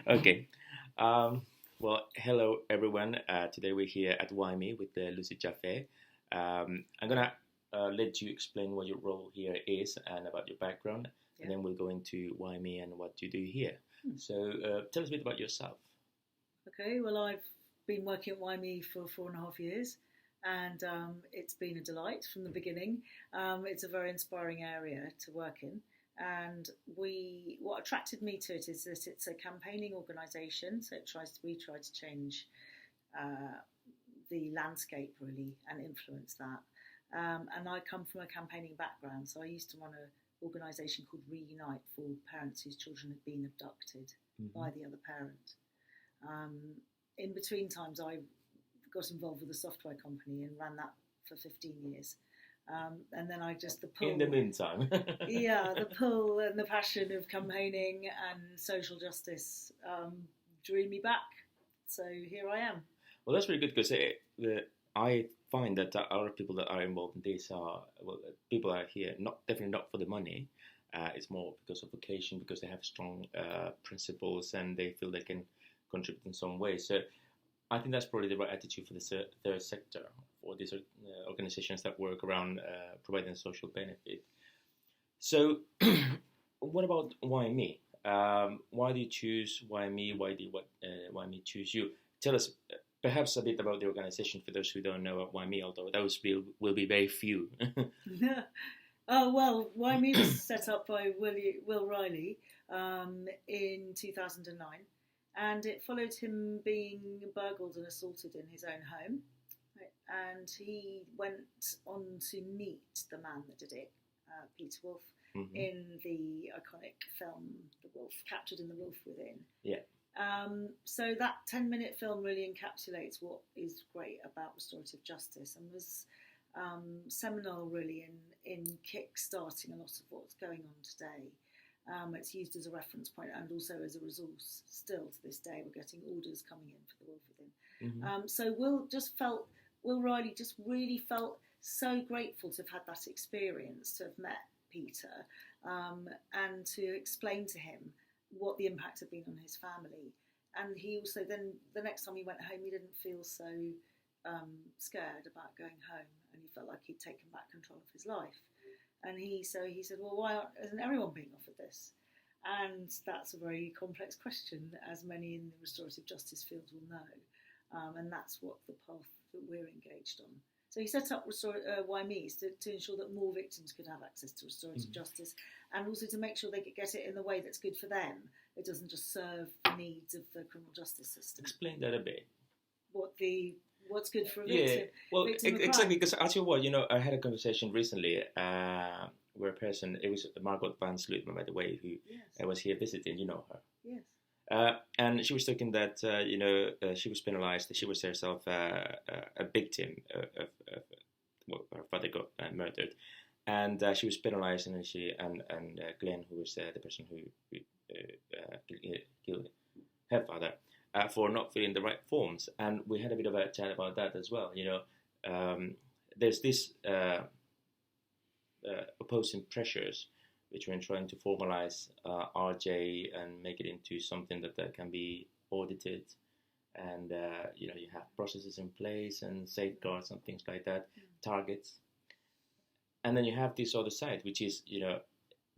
Okay. Well, hello everyone. Today we're here at YME with Lucy Jaffe. I'm gonna let you explain what your role here is and about your background, and Yeah. then we'll go into YME and what you do here. Hmm. So tell us a bit about yourself. Okay, well, I've been working at YME for 4.5 years, and it's been a delight from the beginning. It's a very inspiring area to work in, and what attracted me to it is that it's a campaigning organisation, so we try to change uh, the landscape really and influence that. And I come from a campaigning background, so I used to run an organisation called Reunite for parents whose children had been abducted Mm-hmm. by the other parent. Um, in between times, I got involved with a software company and ran that for 15 years. And then I just, the In pull, the meantime. yeah, the pull and the passion of campaigning and social justice drew me back. So here I am. Well, that's really good because I find that a lot of people that are involved in this people are here definitely not for the money. It's more because of vocation, because they have strong principles and they feel they can contribute in some way. So I think that's probably the right attitude for the third sector, for these organizations that work around providing social benefit. So, what about why me? Why do you choose why me? Why me choose you? Tell us perhaps a bit about the organization for those who don't know why me, although those will be very few. Oh, well, YME was set up by Will Riley in 2009, and it followed him being burgled and assaulted in his own home. And he went on to meet the man that did it, Peter Wolf, Mm-hmm. in the iconic film The Wolf, Captured in the Wolf Within. Yeah. So that 10-minute film really encapsulates what is great about restorative justice and was seminal really in kick-starting a lot of what's going on today. It's used as a reference point and also as a resource still to this day. We're getting orders coming in for the Wolf Within. Mm-hmm. So Will Riley just really felt so grateful to have had that experience, to have met Peter, and to explain to him what the impact had been on his family. And he also then, the next time he went home, he didn't feel so scared about going home, and he felt like he'd taken back control of his life. And he said, well, isn't everyone being offered this? And that's a very complex question, as many in the restorative justice field will know. And that's what the path that we're engaged on. So he set up YMEs to ensure that more victims could have access to restorative justice, and also to make sure they could get it in the way that's good for them. It doesn't just serve the needs of the criminal justice system. Explain that a bit. What's good for a Yeah, victim? well, Victim of crime. exactly. Because I tell you what, I had a conversation recently where a person, it was Margot Van Slootman, by the way, who Yes. was here visiting. You know her. Yes. And she was talking that she was penalised. She was herself a victim of her father got murdered, and she was penalised, and Glenn, who was the person who killed her father, for not filling the right forms. And we had a bit of a chat about that as well. There's this opposing pressures between trying to formalize RJ and make it into something that can be audited, and you have processes in place and safeguards and things like that, targets, and then you have this other side, which is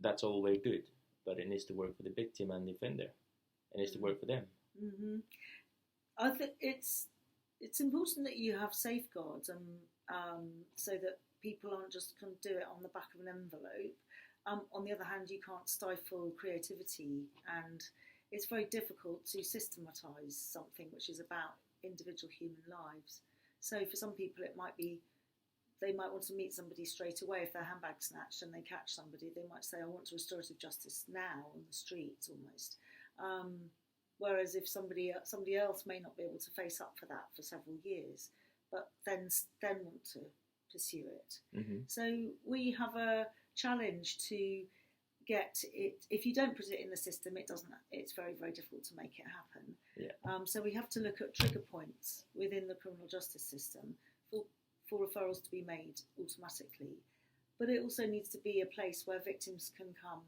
that's all very good, but it needs to work for the victim and the offender. It needs to work for them. Mm-hmm. I think it's important that you have safeguards, so that people aren't just going to do it on the back of an envelope. On the other hand, you can't stifle creativity, and it's very difficult to systematise something which is about individual human lives. So for some people, they might want to meet somebody straight away. If their handbag's snatched and they catch somebody, they might say, I want restorative justice now on the streets almost. Whereas if somebody else may not be able to face up for that for several years, but then want to pursue it. Mm-hmm. So we have a challenge to get it. If you don't put it in the system, it's very, very difficult to make it happen. Yeah. So we have to look at trigger points within the criminal justice system for referrals to be made automatically. But it also needs to be a place where victims can come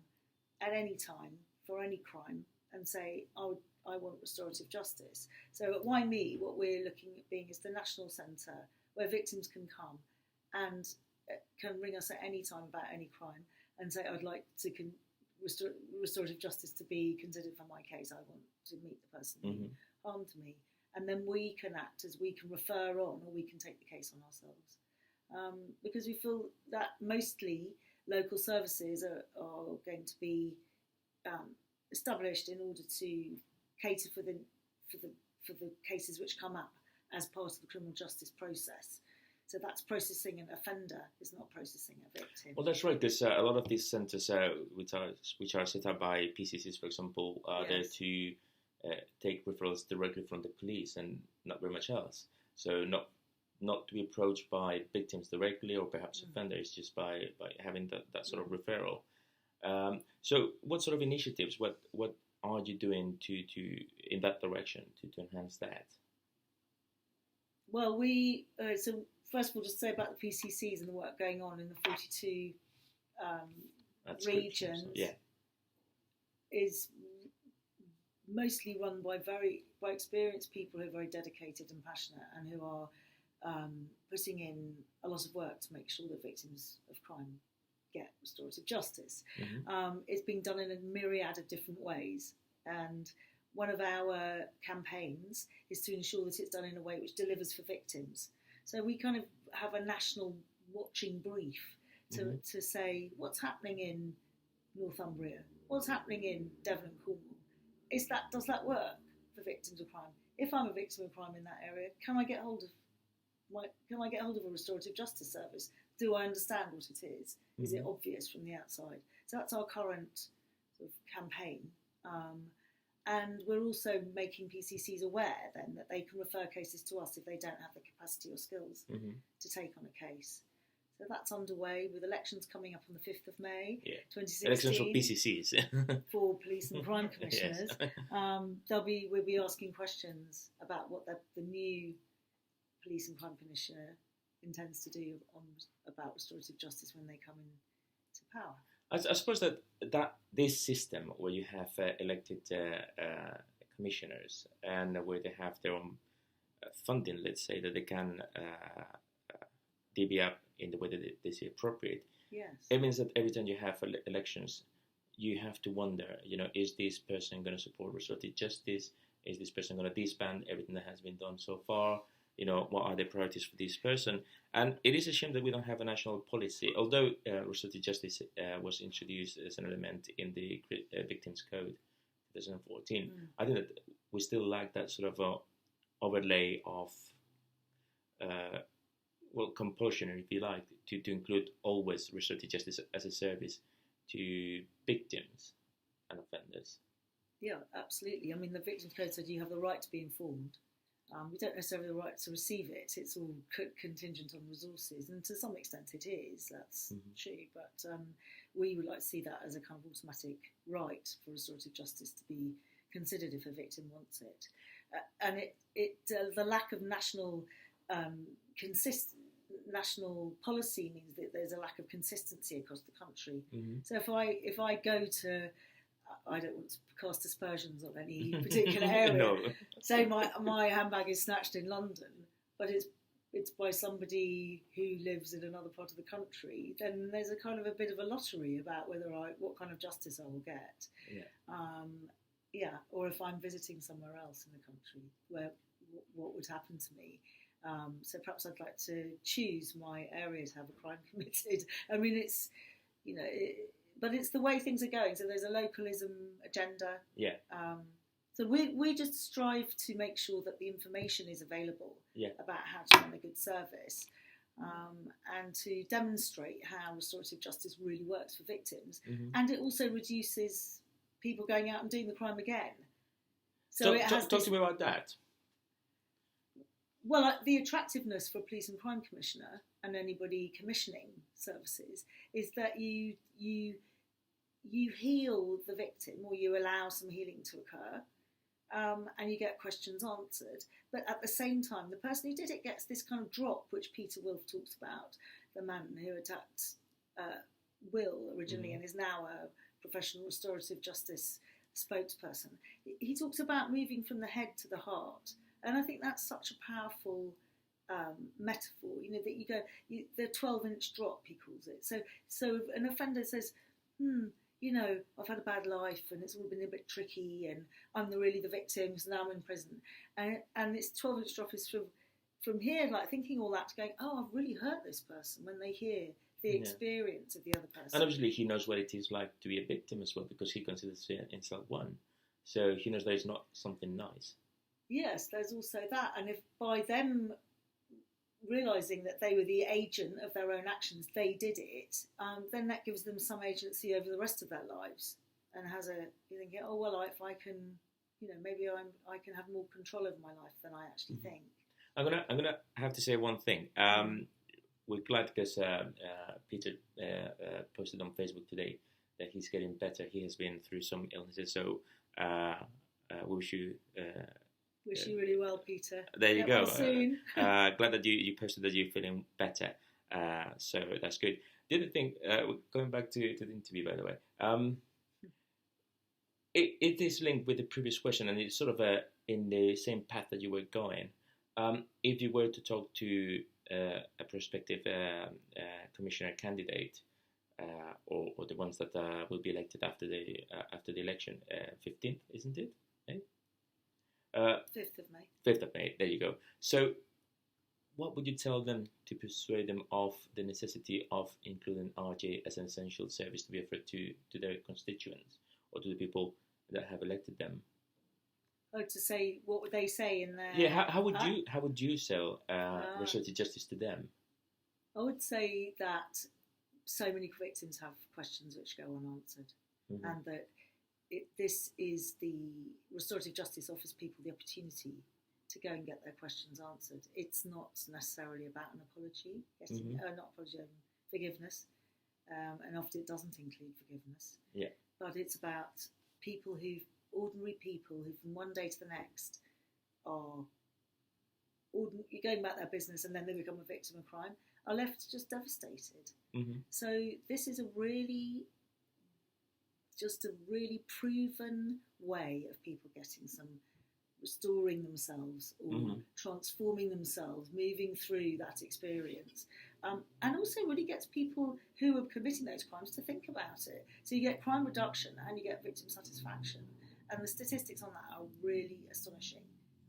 at any time for any crime and say, I want restorative justice. So at Why Me, what we're looking at being is the national centre where victims can come and can ring us at any time about any crime and say, I'd like to restorative justice to be considered for my case. I want to meet the person who harmed me. And then we can act as we can refer on, or we can take the case on ourselves. Because we feel that mostly local services are going to be established in order to cater for the cases which come up as part of the criminal justice process. So that's processing an offender, is not processing a victim. Well, that's right, because a lot of these centres, which are set up by PCCs, for example, are there to take referrals directly from the police and not very much else. So not to be approached by victims directly or perhaps offenders, just by having that sort of referral. So what sort of initiatives, what are you doing to in that direction to enhance that? Well, so first of all, just say about the PCCs and the work going on in the 42 regions is mostly run by experienced people who are very dedicated and passionate and who are putting in a lot of work to make sure that victims of crime get restorative justice. It's being done in a myriad of different ways, and one of our campaigns is to ensure that it's done in a way which delivers for victims. So we kind of have a national watching brief to say what's happening in Northumbria, what's happening in Devon and Cornwall. Does that work for victims of crime? If I'm a victim of crime in that area, can I get hold of a restorative justice service? Do I understand what it is? Is it obvious from the outside? So that's our current sort of campaign. And we're also making PCCs aware then that they can refer cases to us if they don't have the capacity or skills to take on a case. So that's underway with elections coming up on the 5th of May, 2016. Elections for PCCs. For police and crime commissioners. We'll be asking questions about what the new police and crime commissioner intends to do about restorative justice when they come into power. I suppose that this system where you have elected commissioners and where they have their own funding, let's say, that they can divvy up in the way that they see appropriate. Yes. It means that every time you have elections, you have to wonder, is this person going to support restorative justice? Is this person going to disband everything that has been done so far? What are the priorities for this person? And it is a shame that we don't have a national policy. Although restorative justice was introduced as an element in the Victims Code 2014, I think that we still lack that sort of overlay of, compulsion, if you like, to include always restorative justice as a service to victims and offenders. Yeah, absolutely. I mean, the Victims Code said you have the right to be informed. We don't necessarily have the right to receive it. It's all contingent on resources, and to some extent it is. That's true. But we would like to see that as a kind of automatic right for restorative justice to be considered if a victim wants it. And the lack of national national policy means that there's a lack of consistency across the country. So if I go to, I don't want to cast aspersions on any particular area. No. Say my handbag is snatched in London, but it's by somebody who lives in another part of the country, then there's a kind of a bit of a lottery about what kind of justice I will get. Or if I'm visiting somewhere else in the country, what would happen to me. So perhaps I'd like to choose my area to have a crime committed. I mean, it's, but it's the way things are going. So there's a localism agenda. So we just strive to make sure that the information is available about how to run a good service, and to demonstrate how restorative justice really works for victims. And it also reduces people going out and doing the crime again. So talk to me about that. Well, the attractiveness for a police and crime commissioner and anybody commissioning services is that you heal the victim, or you allow some healing to occur, and you get questions answered. But at the same time, the person who did it gets this kind of drop, which Peter Wilf talks about, the man who attacked Will originally and is now a professional restorative justice spokesperson. He talks about moving from the head to the heart, and I think that's such a powerful metaphor. You know, that you go, the 12-inch drop, he calls it. So an offender says, you know, I've had a bad life and it's all been a bit tricky and I'm really the victim, so now I'm in prison. And this 12-inch drop is from here, like thinking all that, to going, oh, I've really hurt this person, when they hear the experience of the other person. And obviously he knows what it is like to be a victim as well, because he considers himself one. So he knows that it's not something nice. Yes, there's also that. And if by them realising that they were the agent of their own actions, they did it, then that gives them some agency over the rest of their lives, and you're thinking, oh well, if I can, you know, maybe I can have more control over my life than I actually think. I'm gonna have to say one thing. We're glad because Peter posted on Facebook today that he's getting better. He has been through some illnesses, so we wish you. Wish you really well, Peter. There you go. Well soon. Glad that you posted that you're feeling better. So that's good. The other thing, going back to the interview, by the way, it is linked with the previous question, and it's sort of in the same path that you were going. If you were to talk to a prospective commissioner candidate, or the ones that will be elected after the election, 15th, isn't it? 5th of May. 5th of May, there you go. So what would you tell them to persuade them of the necessity of including RJ as an essential service to be offered to their constituents or to the people that have elected them? Oh, to say, what would they say in their... Yeah, how would you sell restorative justice to them? I would say that so many victims have questions which go unanswered, and that this is the restorative justice offers people the opportunity to go and get their questions answered. It's not necessarily about an apology, not apology, forgiveness, and often it doesn't include forgiveness. Yeah. But it's about ordinary people who from one day to the next are going about their business, and then they become a victim of crime, are left just devastated. So this is a really proven way of people restoring themselves or transforming themselves, moving through that experience. And also really gets people who are committing those crimes to think about it. So you get crime reduction and you get victim satisfaction. And the statistics on that are really astonishing.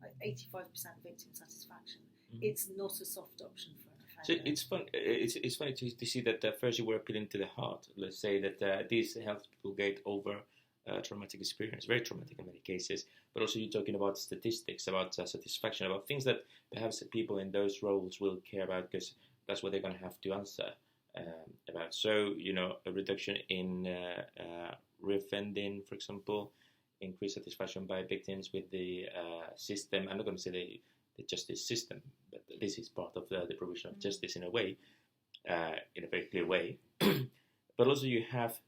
Like 85% victim satisfaction. It's not a soft option for an offender. So it's fun. It's funny to see that first you were appealing to the heart. Let's say that this helps people get over traumatic experience, very traumatic in many cases. But also you're talking about statistics, about satisfaction, about things that perhaps people in those roles will care about because that's what they're going to have to answer about. So, you know, a reduction in reoffending, for example, increased satisfaction by victims with the system. I'm not going to say the justice system, but this is part of the provision of justice in a way, in a very clear way. But also you have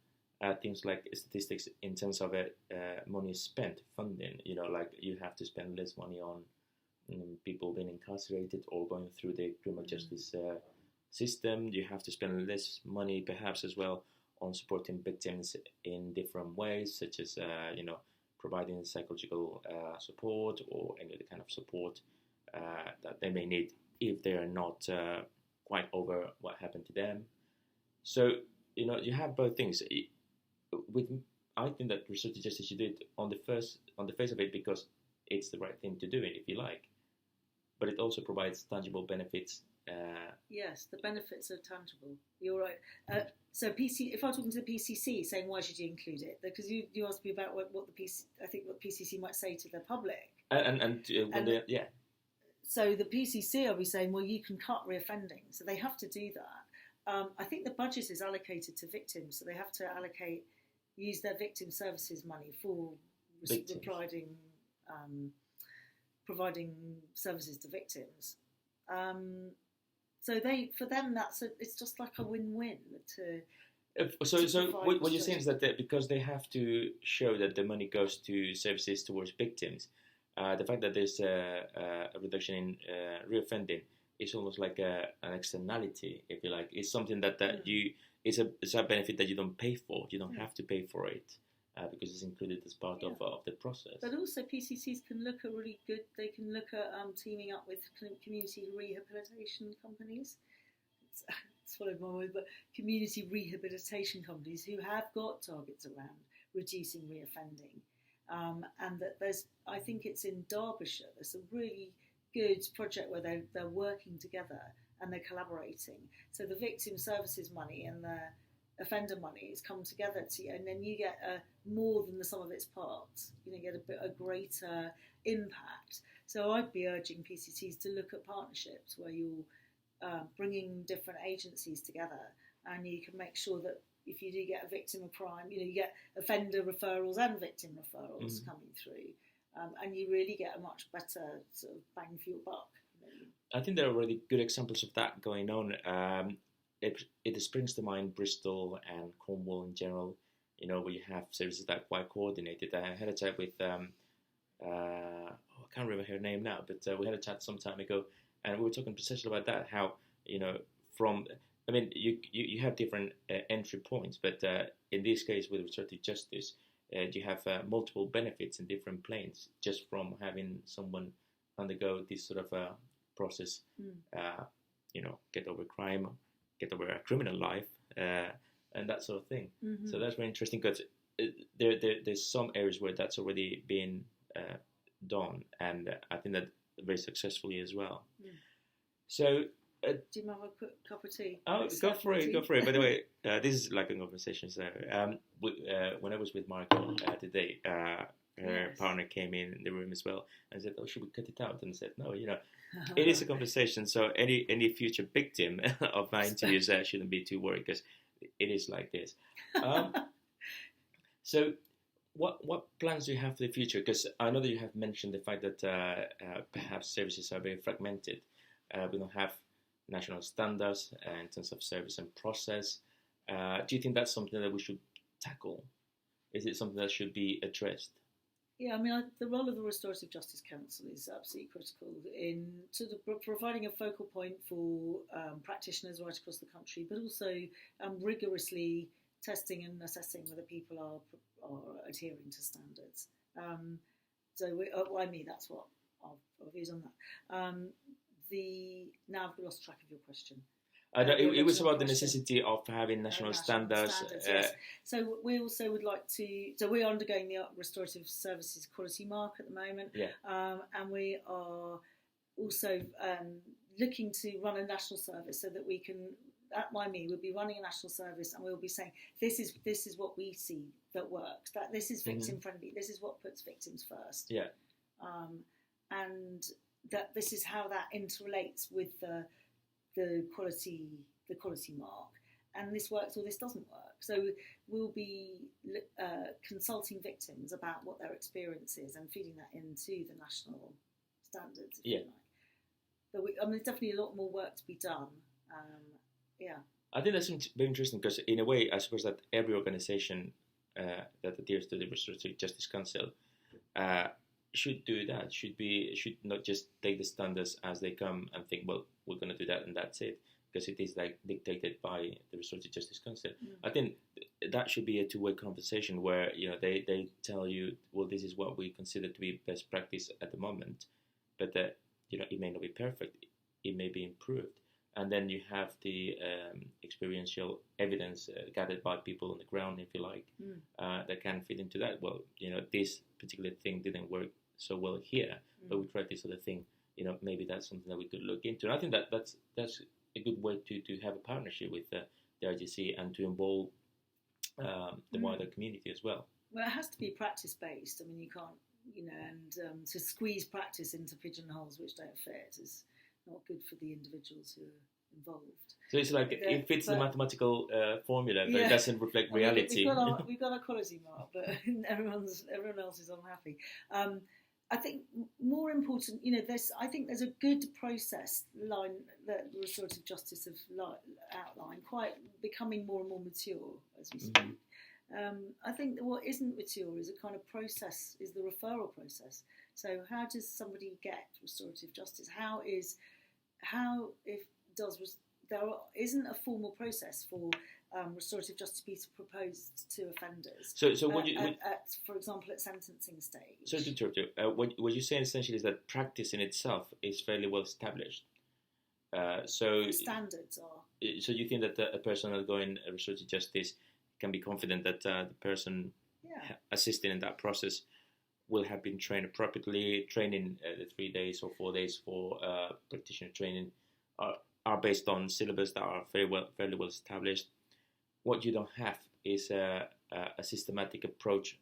things like statistics in terms of money spent, funding. You know, like you have to spend less money on people being incarcerated or going through the criminal justice system. You have to spend less money perhaps as well on supporting victims in different ways, such as, providing psychological support or any other kind of support that they may need if they are not quite over what happened to them. So, you know, you have both things. I think that restorative justice you do it on the face of it because it's the right thing to do it, if you like. But it also provides tangible benefits. Yes, the benefits are tangible. You're right. So if I was talking to the PCC saying why should you include it, because you asked me about what the PCC might say to the public. So the PCC will be saying, well, you can cut reoffending, so they have to do that. I think the budget is allocated to victims, so they have to use their victim services money for providing services to victims. So for them, it's just like a win-win So what you're saying is that because they have to show that the money goes to services towards victims, the fact that there's a reduction in reoffending is almost like an externality, if you like. It's something that it's a benefit that you don't pay for. You don't have to pay for it. because it's included as part of the process. But also PCCs can look at really good. They can look at teaming up with community rehabilitation companies. It's one of my words, but community rehabilitation companies who have got targets around reducing reoffending. And that I think it's in Derbyshire, there's a really good project where they're working together and they're collaborating. So the victim services money and the offender money has come together and then you get more than the sum of its parts. You get a greater impact. So I'd be urging PCCs to look at partnerships where you're bringing different agencies together, and you can make sure that if you do get a victim of crime, you get offender referrals and victim referrals coming through, and you really get a much better sort of bang for your buck. I think there are already good examples of that going on. It springs to mind Bristol and Cornwall in general, where you have services that are quite coordinated. I had a chat with, I can't remember her name now, but we had a chat some time ago, and we were talking precisely about that, how, you have different entry points, but in this case with restorative justice, you have multiple benefits in different planes just from having someone undergo this sort of process, get over crime, get over a criminal life, and that sort of thing. Mm-hmm. So that's very interesting because there's some areas where that's already been done, and I think that very successfly as well. Mm. So, do you have a quick cup of tea? Oh, go for it. By the way, this is like a conversation. So, when I was with Marco today, her partner came in the room as well and said, "Oh, should we cut it out?" And I said, "No, it is a conversation. So any future victim of my interviews shouldn't be too worried because it is like this." So, what plans do you have for the future? Because I know that you have mentioned the fact that perhaps services are very fragmented. We don't have national standards in terms of service and process. Do you think that's something that we should tackle? Is it something that should be addressed? Yeah, the role of the Restorative Justice Council is absolutely critical in sort of providing a focal point for practitioners right across the country, but also rigorously testing and assessing whether people are adhering to standards. That's what our views on that. Now I've lost track of your question. It was about the necessity of having national standards. Yes. So we also would like to. So we're undergoing the Restorative Services Quality Mark at the moment, and we are also looking to run a national service so that we can. At MyMe, we'll be running a national service, and we'll be saying this is what we see that works. That this is victim friendly. This is what puts victims first. Yeah. And that this is how that interrelates with the quality mark, and this works or this doesn't work. So we'll be consulting victims about what their experience is and feeding that into the national standards. If you like. But there's definitely a lot more work to be done. I think that's very interesting because in a way, I suppose that every organisation that adheres to the Restorative Justice Council should do that. Should not just take the standards as they come and think, well, we're going to do that and that's it, because it is like dictated by the Restorative Justice Council. I think that should be a two-way conversation where they tell you, well, this is what we consider to be best practice at the moment, but that it may not be perfect, it may be improved. And then you have the experiential evidence gathered by people on the ground, if you like, that can fit into that. Well, this particular thing didn't work so well here, but we tried this other thing. Maybe that's something that we could look into. And I think that's a good way to have a partnership with the RGC and to involve the wider community as well. Well, it has to be practice-based. You can't, and to squeeze practice into pigeonholes which don't fit is not good for the individuals who are involved. So it's like it fits the mathematical formula, but it doesn't reflect reality. We've got a quality mark, but everyone else is unhappy. I think more important, I think there's a good process line that Restorative Justice have outlined, quite becoming more and more mature as we speak. I think that what isn't mature is a kind of process, is the referral process. So how does somebody get restorative justice? There isn't a formal process for restorative justice be proposed to offenders. So what for example, at sentencing stage. So to interrupt you, what you're saying essentially is that practice in itself is fairly well established. So the standards are. So you think that a person undergoing restorative justice can be confident that the person assisting in that process will have been trained appropriately. Training, the 3 days or 4 days for practitioner training are based on syllabus that are fairly well established. What you don't have is a systematic approach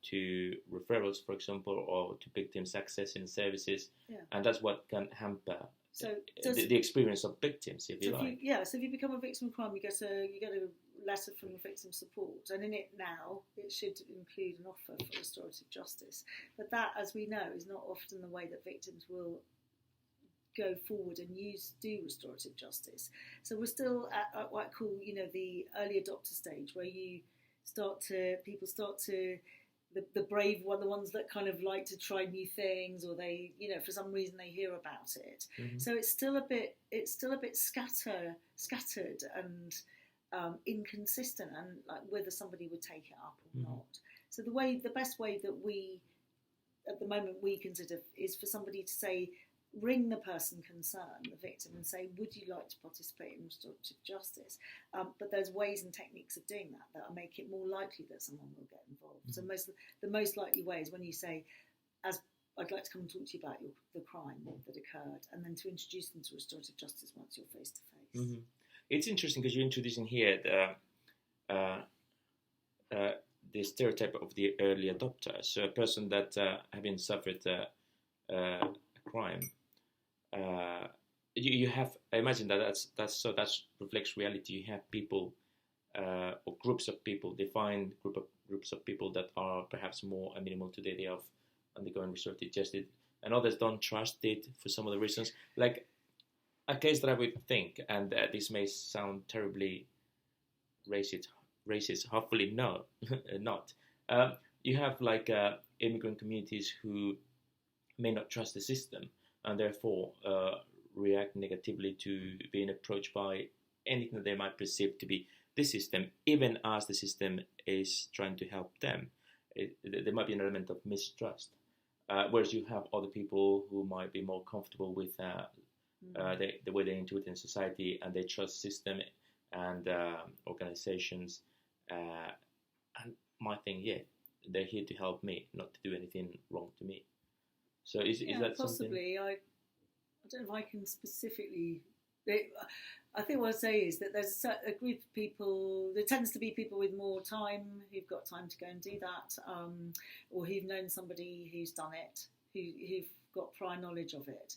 to referrals, for example, or to victims accessing services, and that's what can hamper the experience of victims, if you like. So if you become a victim of crime, you get a letter from victim support, and in it now it should include an offer for restorative justice. But that, as we know, is not often the way that victims will go forward and do restorative justice. So we're still at what I call, the early adopter stage, where people start to the brave one, the ones that kind of like to try new things, or they, for some reason they hear about it. Mm-hmm. So it's still a bit scattered and inconsistent, and like whether somebody would take it up or mm-hmm. not. So the best way that we, at the moment, we consider is for somebody to say, ring the person concerned, the victim, and say, would you like to participate in restorative justice? But there's ways and techniques of doing that make it more likely that someone will get involved. Mm-hmm. So the most likely way is when you say, I'd like to come and talk to you about the crime that occurred, and then to introduce them to restorative justice once you're face to face. Mm-hmm. It's interesting because you're introducing here the stereotype of the early adopter. So a person that having suffered a crime. You have. I imagine that that reflects reality. You have people or groups of people, defined groups of people that are perhaps more amenable to the idea of undergoing restorative justice, and others don't trust it for some of the reasons. Like a case that I would think, and this may sound terribly racist. Hopefully, no, not. You have like immigrant communities who may not trust the system, and therefore react negatively to being approached by anything that they might perceive to be the system, even as the system is trying to help them. There might be an element of mistrust. Whereas you have other people who might be more comfortable with the way they intuit in society, and they trust system and organizations. And my thing, they're here to help me, not to do anything wrong to me. So is that possibly something? I don't know if I can specifically. I think what I'd say is that there's a group of people. There tends to be people with more time who've got time to go and do that, or who've known somebody who's done it, who've got prior knowledge of it,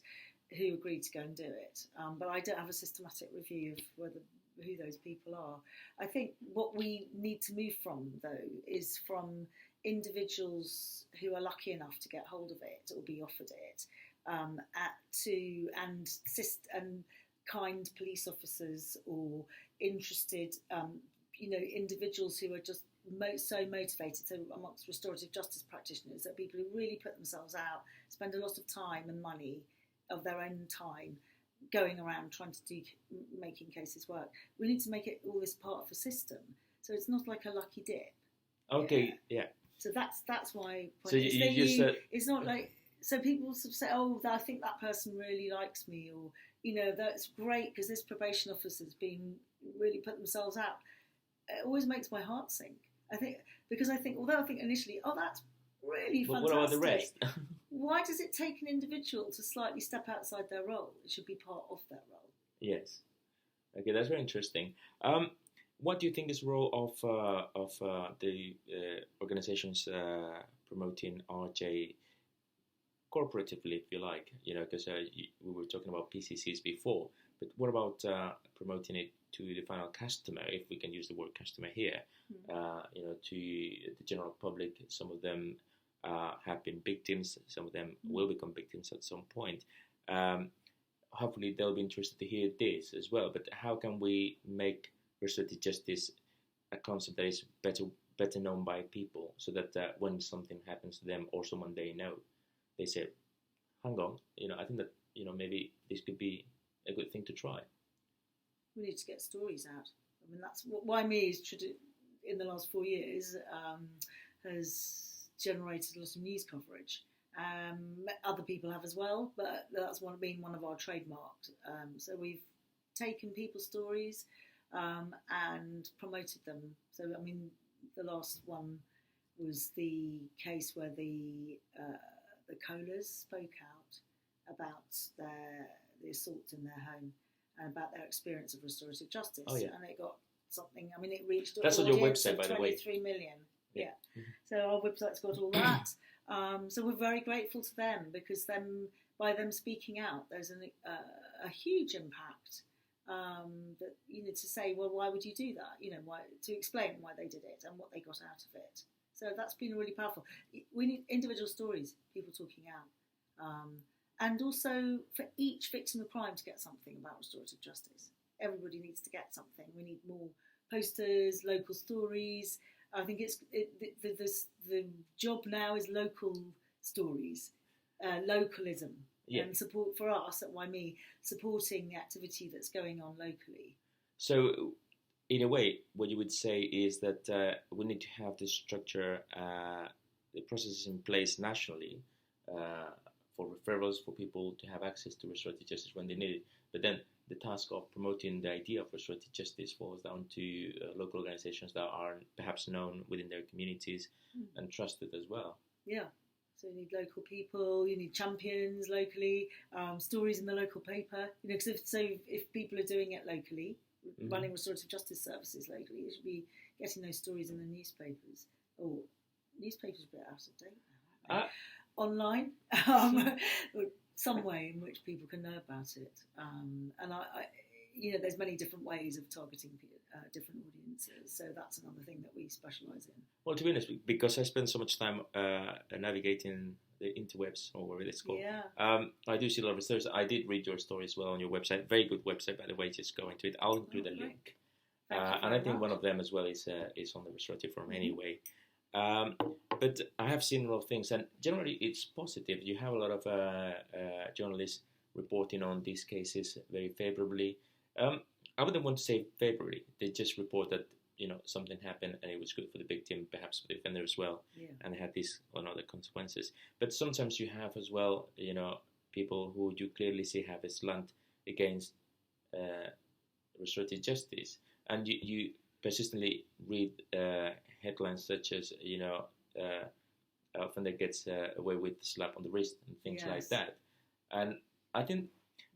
who agreed to go and do it. But I don't have a systematic review of who those people are. I think what we need to move from, though, is from individuals who are lucky enough to get hold of it or be offered it, and kind police officers or interested, individuals who are just so motivated. So amongst restorative justice practitioners, that people who really put themselves out, spend a lot of time and money of their own time going around trying to making cases work. We need to make it all this part of a system, so it's not like a lucky dip. Okay, yeah. So that's my point. So it's not like, so people sort of say, oh, I think that person really likes me, or that's great because this probation officer's been really put themselves out. It always makes my heart sink. Although I think initially, oh, that's really fantastic. What about the rest? Why does it take an individual to slightly step outside their role? It should be part of their role. Yes. Okay, that's very interesting. What do you think is the role of the organizations promoting RJ corporatively, if you like? Because we were talking about PCCs before, but what about promoting it to the final customer, if we can use the word customer here? To the general public. Some of them have been victims. Some of them will become victims at some point. Hopefully, they'll be interested to hear this as well. But how can we make restorative justice a concept that is better known by people, so that when something happens to them or someone they know, they say, hang on, I think that maybe this could be a good thing to try. we need to get stories out. I mean, that's why me in the last 4 years has generated a lot of news coverage. Other people have as well, but that's been one of our trademarks. So we've taken people's stories and promoted them. So, I mean, the last one was the case where the Colas spoke out about the assault in their home and about their experience of restorative justice. Oh, yeah. And it got something, I mean, it reached That's on your website, by the way. 23 million. Yeah. Mm-hmm. So our website's got all that. So we're very grateful to them, because by them speaking out, there's a huge impact. That, you know, to say, well, why would you do that? You know, to explain why they did it and what they got out of it. So that's been really powerful. We need individual stories, people talking out, and also for each victim of crime to get something about restorative justice. Everybody needs to get something. We need more posters, local stories. I think the job now is local stories, localism. Yeah. And support for us at YME, supporting the activity that's going on locally. So, in a way, what you would say is that we need to have this structure, the processes in place nationally for referrals, for people to have access to restorative justice when they need it. But then the task of promoting the idea of restorative justice falls down to local organizations that are perhaps known within their communities and trusted as well. Yeah. So you need local people, you need champions locally, stories in the local paper. You know, because if people are doing it locally, running restorative justice services locally, they should be getting those stories in the newspapers. Oh, newspapers are a bit out of date now. Online, some way in which people can know about it. And I, you know, there's many different ways of targeting different audiences. So that's another thing that we specialise in. Well, to be honest, because I spend so much time navigating the interwebs, or whatever it's called, I do see a lot of stories. I did read your story as well on your website. Very good website, by the way. Just go into it. I'll include a link. And I think one of them as well is on the Restorative Forum anyway. But I have seen a lot of things, and generally it's positive. You have a lot of journalists reporting on these cases very favourably. I wouldn't want to say favourably. They just report that, you know, something happened and it was good for the victim, perhaps for the offender as well, and it had these or other consequences. But sometimes you have as well, you know, people who you clearly see have a slant against restorative justice, and you persistently read headlines such as, you know, offender gets away with a slap on the wrist and things like that. And I think,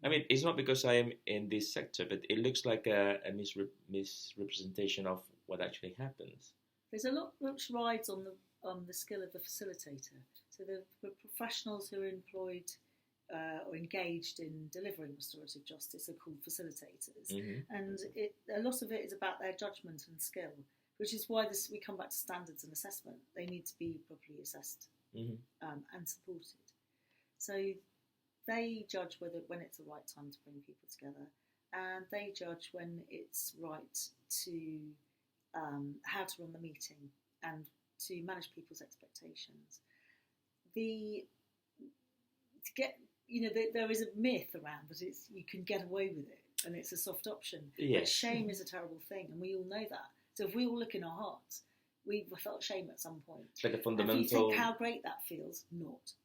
I mean, it's not because I am in this sector, but it looks like a misrepresentation of what actually happens. There's a lot which rides on the skill of the facilitator. So the professionals who are employed or engaged in delivering restorative justice are called facilitators, and a lot of it is about their judgment and skill, which is why we come back to standards and assessment. They need to be properly assessed and supported. So they judge when it's the right time to bring people together, and they judge when it's right to how to run the meeting and to manage people's expectations. There is a myth around that you can get away with it and it's a soft option. Yes. But shame is a terrible thing, and we all know that. So if we all look in our hearts, we've felt shame at some point. It's like a fundamental. And if you think how great that feels,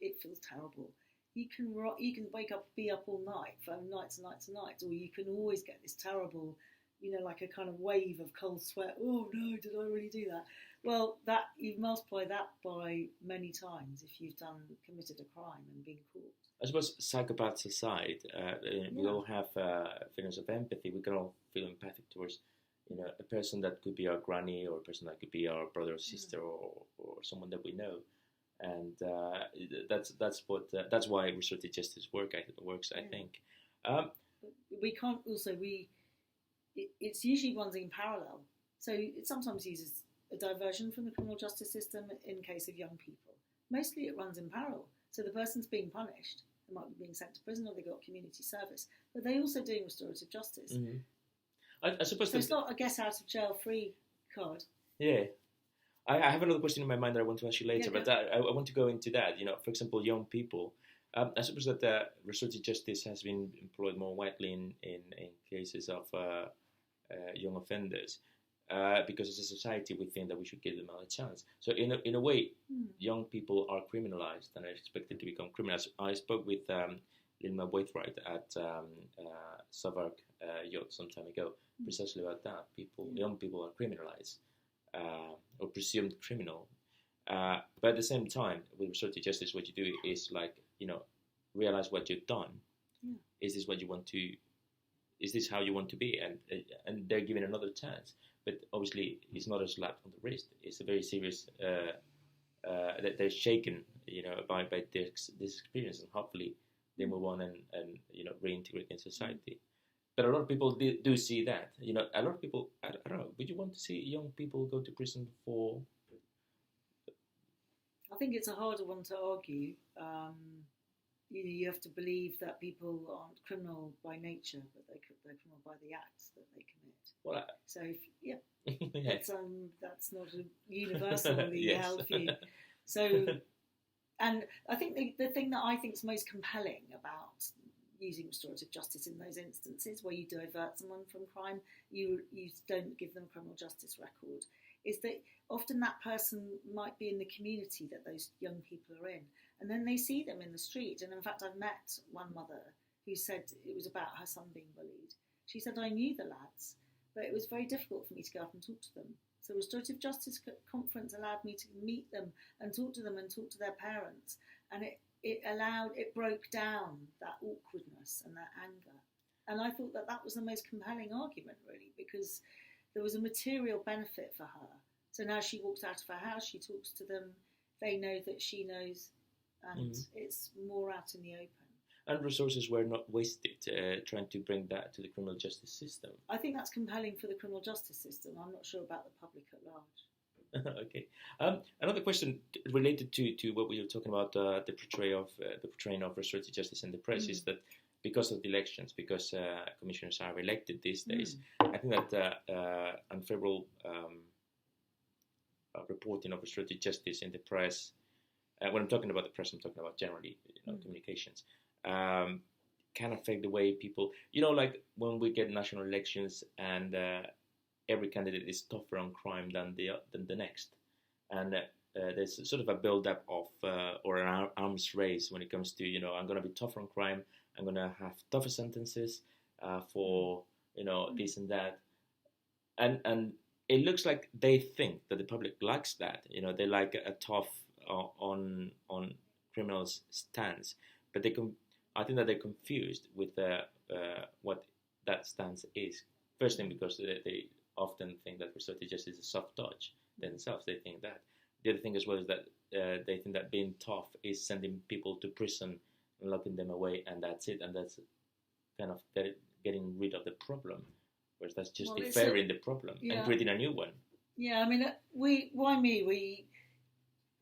it feels terrible. You can wake up, be up all night for nights and nights and nights, or you can always get this terrible, you know, like a kind of wave of cold sweat. Oh no, did I really do that? Well, that you multiply that by many times if you've committed a crime and been caught. I suppose psychopaths aside, we all have feelings of empathy. We can all feel empathic towards, you know, a person that could be our granny, or a person that could be our brother or sister, or someone that we know, and that's why restorative justice works. I think. We can't also it's usually runs in parallel. So it sometimes uses a diversion from the criminal justice system in case of young people. Mostly it runs in parallel. So the person's being punished, they might be being sent to prison, or they got community service, but they're also doing restorative justice. I suppose so it's not a get out of jail free card. Yeah. I have another question in my mind that I want to ask you later, but I want to go into that. You know, for example, young people. I suppose that restorative justice has been employed more widely in cases of young offenders. Because as a society, we think that we should give them a chance. So in a way, young people are criminalized and are expected to become criminals. I spoke with Lilma Waithright at Southwark Yacht some time ago, precisely about that. Young people are criminalized or presumed criminal. But at the same time, with restorative justice, what you do is realize what you've done. Yeah. Is this what you want to? Is this how you want to be? And they're given another chance. But obviously, it's not a slap on the wrist. It's a very serious. That they're shaken, by this experience, and hopefully they move on and reintegrate in society. But a lot of people do see that. A lot of people. I don't know. Would you want to see young people go to prison for? I think it's a harder one to argue. You have to believe that people aren't criminal by nature, but they're criminal by the acts that they commit. Well, so yeah, yes. That's not a universally yes. held view. So, and I think the thing that I think is most compelling about using restorative justice in those instances where you divert someone from crime, you don't give them a criminal justice record, is that often that person might be in the community that those young people are in, and then they see them in the street. And in fact, I've met one mother who said it was about her son being bullied. She said, I knew the lads, but it was very difficult for me to go up and talk to them. So restorative justice conference allowed me to meet them and talk to them and talk to their parents, and it broke down that awkwardness and that anger. And I thought that was the most compelling argument, really, because there was a material benefit for her. So now she walks out of her house, she talks to them, they know that she knows, and it's more out in the open. And resources were not wasted trying to bring that to the criminal justice system. I think that's compelling for the criminal justice system. I'm not sure about the public at large. Okay. Another question related to what we were talking about, the portraying of restorative justice in the press, is that because of the elections, because commissioners are elected these days, I think that unfavorable reporting of restorative justice in the press, when I'm talking about the press, I'm talking about generally communications, can affect the way people, like when we get national elections and every candidate is tougher on crime than the next, and there's sort of a build-up of or an arms race when it comes to I'm going to be tougher on crime, I'm going to have tougher sentences for this and that, and it looks like they think that the public likes that, they like a tough on criminals stance, but I think that they're confused with what that stance is. First thing, because they often think that restorative justice is a soft touch themselves. They think that. The other thing as well is that they think that being tough is sending people to prison and locking them away, and that's it, and that's kind of getting rid of the problem, whereas that's just deferring the problem and creating a new one. Yeah, I mean, we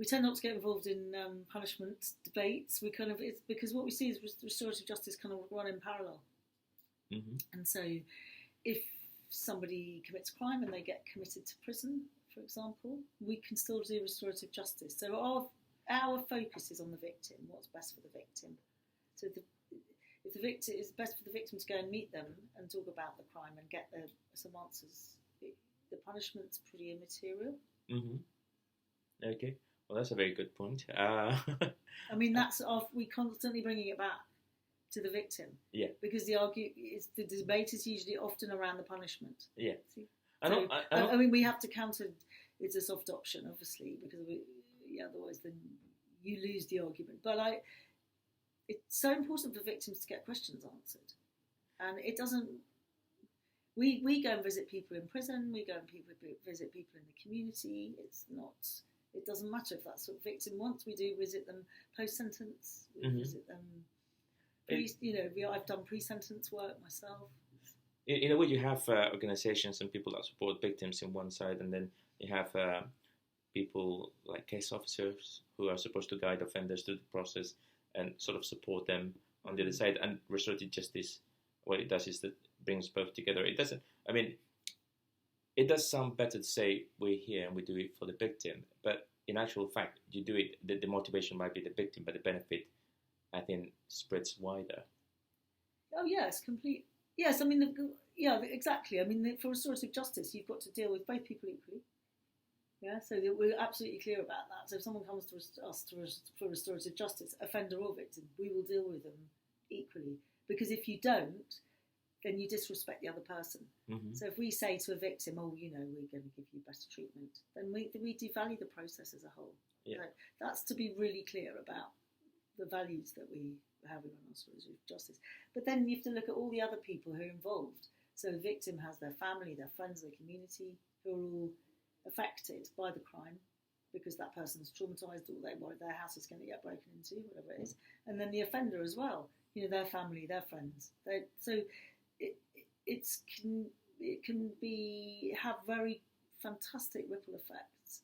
tend not to get involved in punishment debates. It's because what we see is restorative justice kind of run in parallel. And so if somebody commits a crime and they get committed to prison, for example, we can still do restorative justice. So our focus is on the victim, what's best for the victim. So if the victim is best for the victim to go and meet them and talk about the crime and get some answers, the punishment's pretty immaterial. Okay. Well, that's a very good point. I mean, we constantly bringing it back to the victim. Yeah. Because the debate is usually often around the punishment. Yeah. See? I mean, we have to counter. It's a soft option, obviously, because otherwise then you lose the argument. But it's so important for victims to get questions answered, and it doesn't. We go and visit people in prison. We go and visit people in the community. It doesn't matter if that's what the victim wants. We do visit them post-sentence. We visit them. I've done pre-sentence work myself. In a way, you have organisations and people that support victims in one side, and then you have people like case officers who are supposed to guide offenders through the process and sort of support them on the other side. And restorative justice, what it does is that brings both together. It doesn't. I mean, it does sound better to say we're here and we do it for the victim, but in actual fact, you do it. The motivation might be the victim, but the benefit, I think, spreads wider. Oh yes, complete. Yes, I mean, yeah, exactly. I mean, for restorative justice, you've got to deal with both people equally. Yeah, so that we're absolutely clear about that. So if someone comes to us for restorative justice, offender or victim, we will deal with them equally. Because if you don't, then you disrespect the other person. Mm-hmm. So if we say to a victim, oh, you know, we're going to give you better treatment, then we devalue the process as a whole. Yeah. So that's to be really clear about the values that we have in restorative justice. But then you have to look at all the other people who are involved. So the victim has their family, their friends, their community, who are all affected by the crime because that person's traumatised or they worry their house is going to get broken into, whatever it is. And then the offender as well, you know, their family, their friends. So it can have very fantastic ripple effects,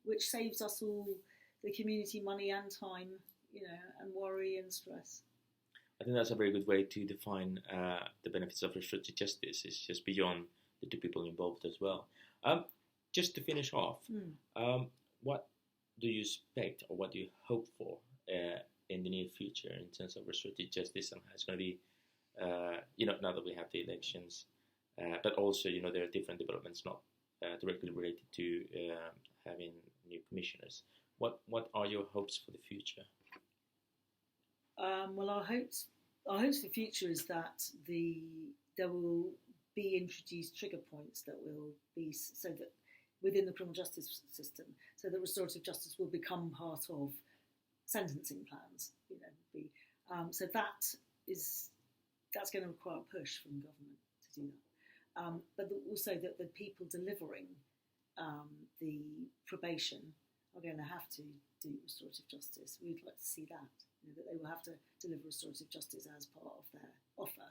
which saves us all the community money and time, you know, and worry and stress. I think that's a very good way to define the benefits of restorative justice. It's just beyond the two people involved as well. Just to finish off, what do you expect or what do you hope for in the near future in terms of restorative justice and how it's going to be, you know, now that we have the elections, but also, you know, there are different developments not directly related to having new commissioners. What are your hopes for the future? Well, our hopes for the future is that there will be introduced trigger points that will be so that within the criminal justice system, so that restorative justice will become part of sentencing plans. You know, so that's going to require a push from government to do that. But also that the people delivering the probation are going to have to do restorative justice. We'd like to see that. You know, that they will have to deliver restorative justice as part of their offer.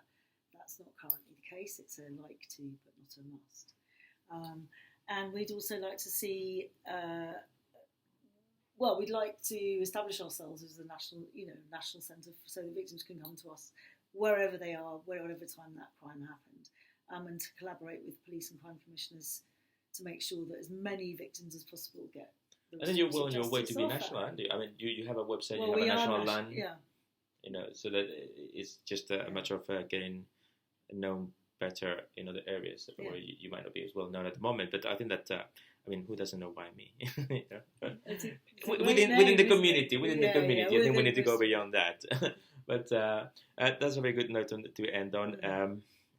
That's not currently the case. It's a like to, but not a must. And we'd also like to see, we'd like to establish ourselves as a national centre so the victims can come to us wherever they are, wherever time that crime happened, and to collaborate with police and crime commissioners to make sure that as many victims as possible get. I think you're well on your way to be national, aren't you? I mean, you have a website, you have a national land, you know, so that it's just a matter of getting known better in other areas where you might not be as well known at the moment. But I think that, I mean, who doesn't know why me? You know? Within the community, I think we need to go beyond that. But that's a very good note to end on.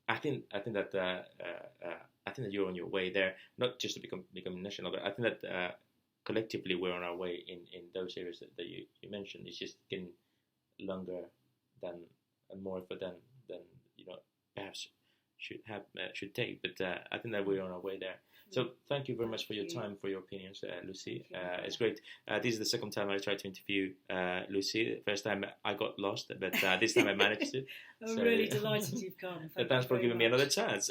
I think that you're on your way there, not just to become national, but I think that collectively we're on our way in those areas that you mentioned. It's just getting longer than and more effort than you know perhaps should take. But I think that we're on our way there. So thank you very much for your time, for your opinions, Lucy. It's great. This is the second time I tried to interview Lucy. The first time I got lost, but this time I managed to. I'm really delighted you've come. Thanks for giving me another chance.